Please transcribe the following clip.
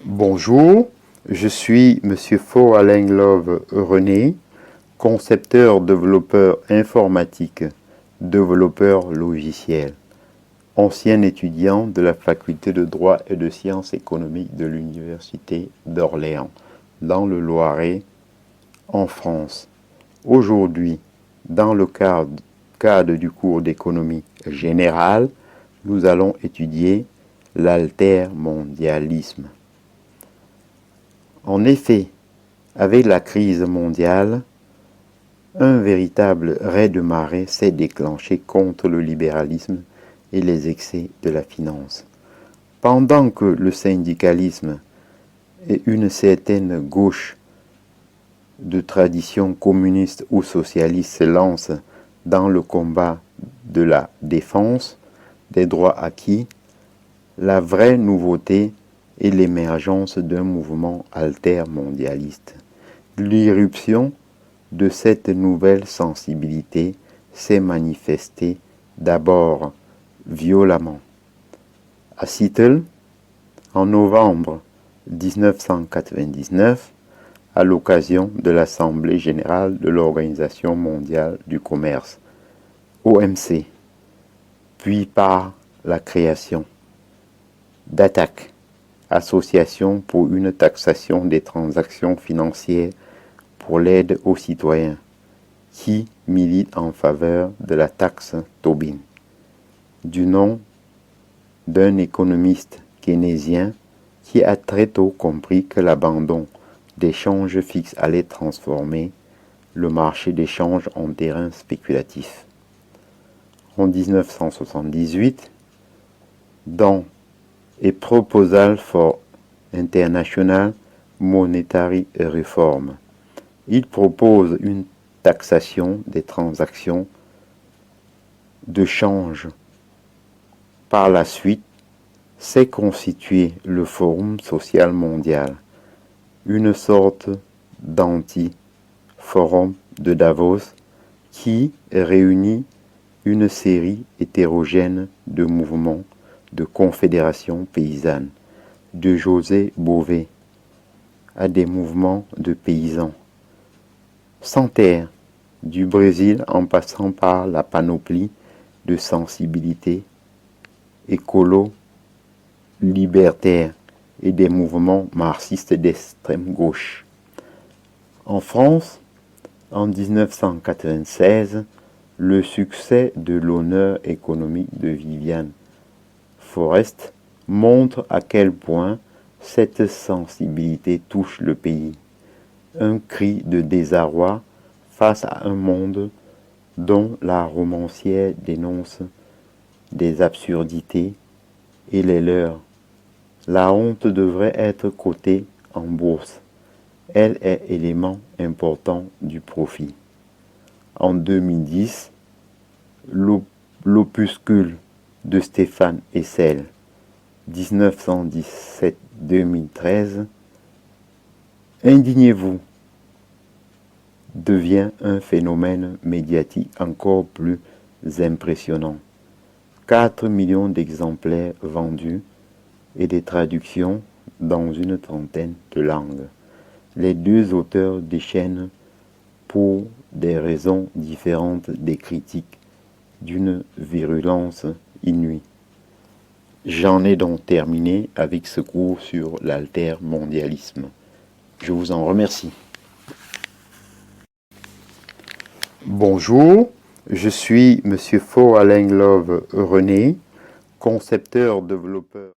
Bonjour, je suis Monsieur Faux-Alain-Love René, concepteur, développeur informatique, développeur logiciel, ancien étudiant de la faculté de droit et de sciences économiques de l'Université d'Orléans, dans le Loiret, en France. Aujourd'hui, dans le cadre du cours d'économie générale, nous allons étudier l'altermondialisme. En effet, avec la crise mondiale, un véritable raz-de-marée s'est déclenché contre le libéralisme et les excès de la finance. Pendant que le syndicalisme et une certaine gauche de tradition communiste ou socialiste se lancent dans le combat de la défense des droits acquis, la vraie nouveauté est l'émergence d'un mouvement altermondialiste. L'irruption de cette nouvelle sensibilité s'est manifestée d'abord violemment. À Seattle, en novembre 1999, à l'occasion de l'Assemblée générale de l'Organisation mondiale du commerce, OMC, puis par la création d'ATTAC, Association pour une taxation des transactions financières pour l'aide aux citoyens, qui milite en faveur de la taxe Tobin, du nom d'un économiste keynésien qui a très tôt compris que l'abandon des changes fixes allait transformer le marché des changes en terrain spéculatif. En 1978, dans A Proposal for International Monetary Reform, il propose une taxation des transactions de change. Par la suite, s'est constitué le Forum social mondial, une sorte d'anti-forum de Davos qui réunit une série hétérogène de mouvements de confédérations paysannes, de José Bové à des mouvements de paysans, sans terre, du Brésil en passant par la panoplie de sensibilités écolo-libertaires et des mouvements marxistes d'extrême gauche. En France, en 1996, le succès de l'honneur économique de Viviane Forest montre à quel point cette sensibilité touche le pays. Un cri de désarroi face à un monde dont la romancière dénonce des absurdités et les leurs. La honte devrait être cotée en bourse. Elle est élément important du profit. En 2010, l'opuscule de Stéphane Hessel, 1917-2013, Indignez-vous, devient un phénomène médiatique encore plus impressionnant. 4 millions d'exemplaires vendus et des traductions dans une trentaine de langues. Les deux auteurs déchaînent, pour des raisons différentes, des critiques d'une virulence inouïe. J'en ai donc terminé avec ce cours sur l'altermondialisme. Je vous en remercie. Bonjour, je suis Monsieur Faux-Alain-Love René, concepteur, développeur.